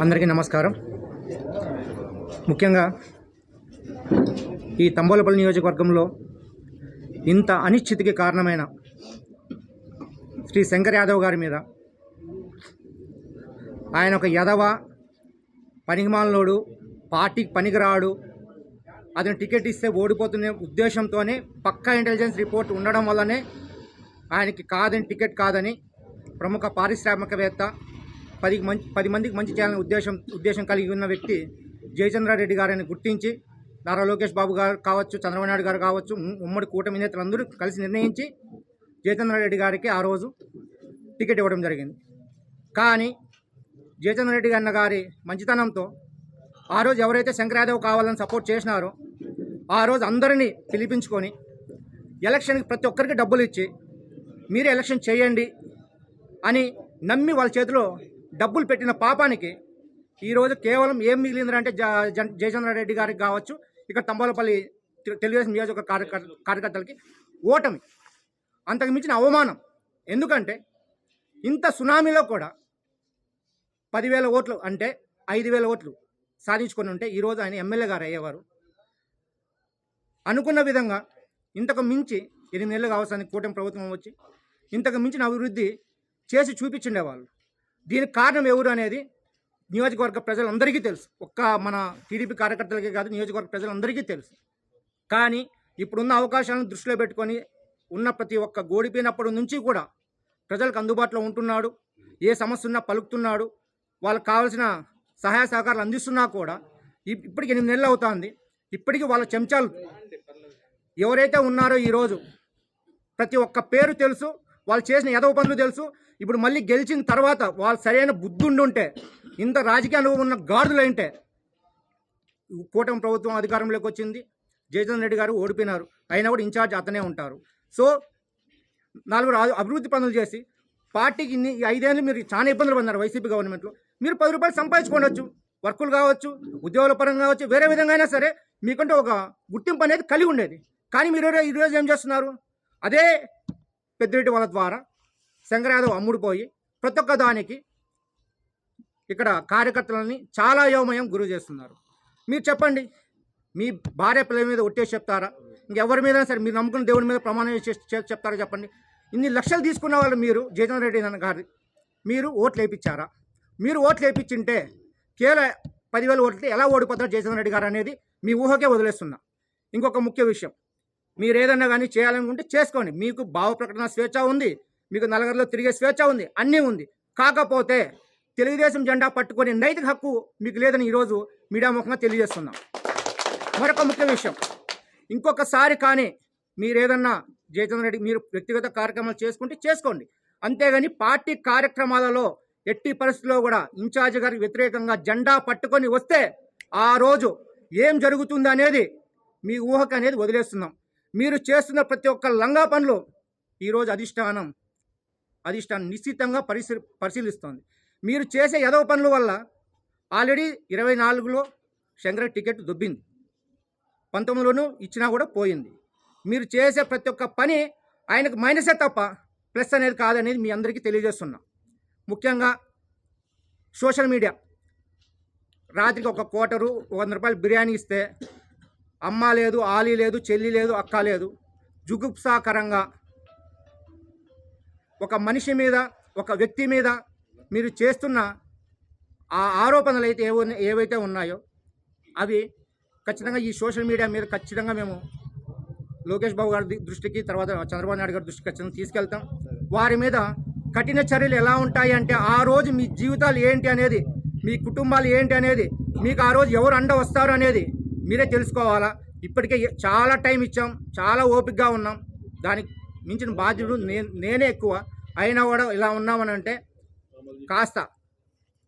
అందరికీ నమస్కారం. ముఖ్యంగా ఈ తంబోలపల్లి నియోజకవర్గంలో ఇంత అనిశ్చితికి కారణమైన శ్రీ శంకర్ యాదవ్ గారి మీద ఆయన ఒక యదవ, పనికిమాలినోడు, పార్టీకి పనికిరాడు, అతను టికెట్ ఇస్తే ఓడిపోతున్న ఉద్దేశంతోనే పక్కా ఇంటెలిజెన్స్ రిపోర్ట్ ఉండడం వల్లనే ఆయనకి టికెట్ కాదని ప్రముఖ పారిశ్రామికవేత్త, 10 మందికి మంచి చేయాలని ఉద్దేశం కలిగి ఉన్న వ్యక్తి జయచంద్రారెడ్డి గారిని గుర్తించి నారా లోకేష్ బాబు గారు కావచ్చు, చంద్రబాబు నాయుడు గారు కావచ్చు, ఉమ్మడి కూటమి నేతలందరూ కలిసి నిర్ణయించి జయచంద్రారెడ్డి గారికి ఆ రోజు టికెట్ ఇవ్వడం జరిగింది. కానీ జయచంద్రారెడ్డి గారి మంచితనంతో ఆ రోజు ఎవరైతే శంకర్ యాదవ్ కావాలని సపోర్ట్ చేసినారో ఆ రోజు అందరినీ పిలిపించుకొని ఎలక్షన్కి ప్రతి ఒక్కరికి డబ్బులు ఇచ్చి మీరే ఎలక్షన్ చేయండి అని నమ్మి వాళ్ళ చేతిలో డబ్బులు పెట్టిన పాపానికి ఈరోజు కేవలం ఏం మిగిలిందంటే జయచంద్రారెడ్డి గారికి కావచ్చు, ఇక్కడ తంబోలపల్లి తెలుగుదేశం నియోజకవర్గ కార్యకర్తలకి ఓటమి, అంతకు మించిన అవమానం. ఎందుకంటే ఇంత సునామీలో కూడా 10,000 ఓట్లు అంటే 5,000 ఓట్లు సాధించుకొని ఉంటే ఈరోజు ఆయన ఎమ్మెల్యే గారు అయ్యేవారు. అనుకున్న విధంగా ఇంతకు మించి 8 నెలలు కావాల్సిన కూటమి ప్రభుత్వం వచ్చి ఇంతకు మించిన అభివృద్ధి చేసి చూపించుండేవాళ్ళు. దీనికి కారణం ఎవరు అనేది నియోజకవర్గ ప్రజలందరికీ తెలుసు. ఒక్క మన టీడీపీ కార్యకర్తలకే కాదు, నియోజకవర్గ ప్రజలందరికీ తెలుసు. కానీ ఇప్పుడున్న అవకాశాలను దృష్టిలో పెట్టుకొని ఉన్న ప్రతి ఒక్క గోడిపోయినప్పటి నుంచి కూడా ప్రజలకు అందుబాటులో ఉంటున్నాడు. ఏ సమస్య ఉన్నా పలుకుతున్నాడు. వాళ్ళకి కావాల్సిన సహాయ సహకారాలు అందిస్తున్నా కూడా ఇప్పటికి 8 నెలలు అవుతుంది. ఇప్పటికీ వాళ్ళ చెంచాలు ఎవరైతే ఉన్నారో ఈరోజు ప్రతి ఒక్క పేరు తెలుసు, వాళ్ళు చేసిన ఎదవ పనులు తెలుసు. ఇప్పుడు మళ్ళీ గెలిచిన తర్వాత వాళ్ళు సరైన బుద్ధి ఉండుంటే, ఇంత రాజకీయ అనుభవం ఉన్న గాడులైంటే కూటమి ప్రభుత్వం అధికారంలోకి వచ్చింది. జయచంద్ర రెడ్డి గారు ఓడిపోయినారు, అయినా కూడా ఇన్ఛార్జ్ అతనే ఉంటారు. సో 4 అభివృద్ధి పనులు చేసి పార్టీకి 5 ఏళ్ళు మీరు చాలా ఇబ్బందులు పడినారు వైసీపీ గవర్నమెంట్లో. మీరు 10 రూపాయలు సంపాదించుకోవచ్చు, వర్కులు కావచ్చు, ఉద్యోగుల పరంగా కావచ్చు, వేరే విధంగా అయినా సరే మీకంటే ఒక గుర్తింపు అనేది కలిగి ఉండేది. కానీ మీరు ఈరోజు ఏం చేస్తున్నారు? అదే పెద్దిరెడ్డి వాళ్ళ ద్వారా శంకర్ యాదవ్ అమ్ముడుపోయి ప్రతి ఒక్క దానికి ఇక్కడ కార్యకర్తలని చాలా అయోమయం గురి చేస్తున్నారు. మీరు చెప్పండి, మీ భార్య పిల్లల మీద ఒట్టేసి చెప్తారా? ఇంకెవరి మీద సరే మీరు నమ్ముకున్న దేవుడి మీద ప్రమాణం చెప్తారా? చెప్పండి. ఇన్ని లక్షలు తీసుకున్న వాళ్ళు మీరు జయచంద్ర రెడ్డి గారి మీరు ఓట్లు వేయించారా? మీరు ఓట్లు వేయించింటే కేవలం 10,000 ఓట్లు ఎలా ఓడిపోతారు జయచంద్ర రెడ్డి గారు అనేది మీ ఊహకే వదిలేస్తున్నా. ఇంకొక ముఖ్య విషయం, మీరు ఏదన్నా కానీ చేయాలనుకుంటే చేసుకోండి. మీకు భావ ప్రకటన స్వేచ్ఛ ఉంది, మీకు నలుగురిలో తిరిగే స్వేచ్ఛ ఉంది, అన్నీ ఉంది. కాకపోతే తెలుగుదేశం జెండా పట్టుకునే నైతిక హక్కు మీకు లేదని ఈరోజు మీడియా ముఖంగా తెలియజేస్తున్నాం. మరొక ముఖ్య విషయం, ఇంకొకసారి కానీ మీరు ఏదన్నా జయచంద్ర రెడ్డి మీరు వ్యక్తిగత కార్యక్రమాలు చేసుకుంటే చేసుకోండి. అంతేగాని పార్టీ కార్యక్రమాలలో ఎట్టి పరిస్థితుల్లో కూడా ఇన్ఛార్జ్ గారికి వ్యతిరేకంగా జెండా పట్టుకొని వస్తే ఆ రోజు ఏం జరుగుతుంది అనేది మీ ఊహకు అనేది వదిలేస్తున్నాం. మీరు చేస్తున్న ప్రతి ఒక్క లంగా పనులు ఈరోజు అధిష్టానం నిశ్చితంగా పరిశీలిస్తోంది. మీరు చేసే ఎదవ పనుల వల్ల ఆల్రెడీ 24లో శంకర్ టికెట్ దొబ్బింది, 19లోనూ ఇచ్చినా కూడా పోయింది. మీరు చేసే ప్రతి ఒక్క పని ఆయనకు మైనసే తప్ప ప్లస్ అనేది కాదనేది మీ అందరికీ తెలియజేస్తున్నా. ముఖ్యంగా సోషల్ మీడియా రాత్రికి ఒక క్వార్టరు 100 రూపాయలు బిర్యానీ ఇస్తే అమ్మ లేదు, ఆలి లేదు, చెల్లి లేదు, అక్క లేదు, జుగుప్సాకరంగా ఒక మనిషి మీద, ఒక వ్యక్తి మీద మీరు చేస్తున్న ఆ ఆరోపణలు అయితే ఏవైతే ఉన్నాయో అవి ఖచ్చితంగా ఈ సోషల్ మీడియా మీద ఖచ్చితంగా మేము లోకేష్ బాబు గారి దృష్టికి, తర్వాత చంద్రబాబు నాయుడు గారి దృష్టికి ఖచ్చితంగా తీసుకెళ్తాం. వారి మీద కఠిన చర్యలు ఎలా ఉంటాయి అంటే ఆ రోజు మీ జీవితాలు ఏంటి అనేది, మీ కుటుంబాలు ఏంటి అనేది, మీకు ఆ రోజు ఎవరు అండ వస్తారు అనేది మీరే తెలుసుకోవాలా. ఇప్పటికే చాలా టైం ఇచ్చాం, చాలా ఓపికగా ఉన్నాం. దానికి మించిన బాధ్యుడు నేనే ఎక్కువ. అయినా కూడా ఇలా ఉన్నామని అంటే కాస్త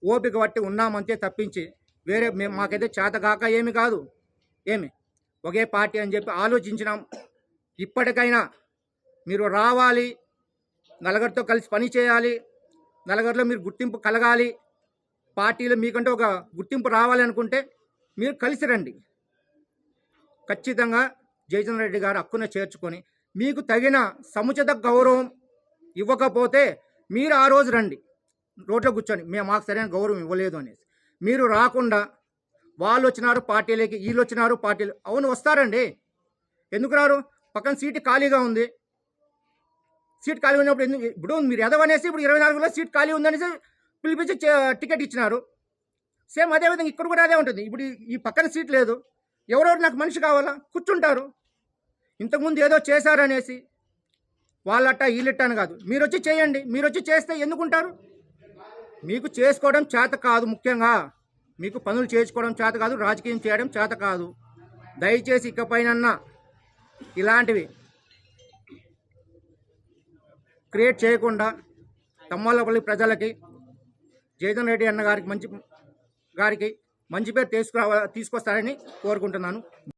ఓపిక బట్టి ఉన్నామంతే తప్పించి వేరే మాకైతే చేతగాక ఏమి కాదు. ఒకే పార్టీ అని చెప్పి ఆలోచించినాం. ఇప్పటికైనా మీరు రావాలి, నలుగురితో కలిసి పని చేయాలి, నలుగురిలో మీరు గుర్తింపు కలగాలి, పార్టీలో మీకంటే ఒక గుర్తింపు రావాలి అనుకుంటే మీరు కలిసి రండి. ఖచ్చితంగా జయచంద్ర రెడ్డి గారు హక్కున చేర్చుకొని మీకు తగిన సముచిత గౌరవం ఇవ్వకపోతే మీరు ఆ రోజు రండి. రోడ్లో కూర్చొని మేము మాకు సరైన గౌరవం ఇవ్వలేదు అనేసి. మీరు రాకుండా వాళ్ళు వచ్చినారు పార్టీలకి, వీళ్ళు వచ్చినారు పార్టీలు. అవును వస్తారండి, ఎందుకు రారు? పక్కన సీటు ఖాళీగా ఉంది. సీట్ ఖాళీ ఉన్నప్పుడు ఇప్పుడు మీరు ఎదవనేసి ఇప్పుడు 24లో సీట్ ఖాళీ ఉందనేసి పిలిపించి టికెట్ ఇచ్చినారు. సేమ్ అదేవిధంగా ఇక్కడ కూడా అదే ఉంటుంది. ఇప్పుడు ఈ పక్కన సీట్ లేదు, ఎవరెవరు నాకు మనిషి కావాలా, కూర్చుంటారు. ఇంతకుముందు ఏదో చేశారనేసి వాళ్ళట్ట వీళ్ళట్ట అని కాదు, మీరు వచ్చి చేయండి. మీరు వచ్చి చేస్తే ఎందుకుంటారు? మీకు చేసుకోవడం చేత కాదు, ముఖ్యంగా మీకు పనులు చేసుకోవడం చేత కాదు, రాజకీయం చేయడం చేత కాదు. దయచేసి ఇకపైనన్నా ఇలాంటివి క్రియేట్ చేయకుండా తమ్మలపల్లి ప్రజలకి జయధన్ రెడ్డి అన్న గారికి మంచి పేరు తీసుకొస్తారని కోరుకుంటున్నాను.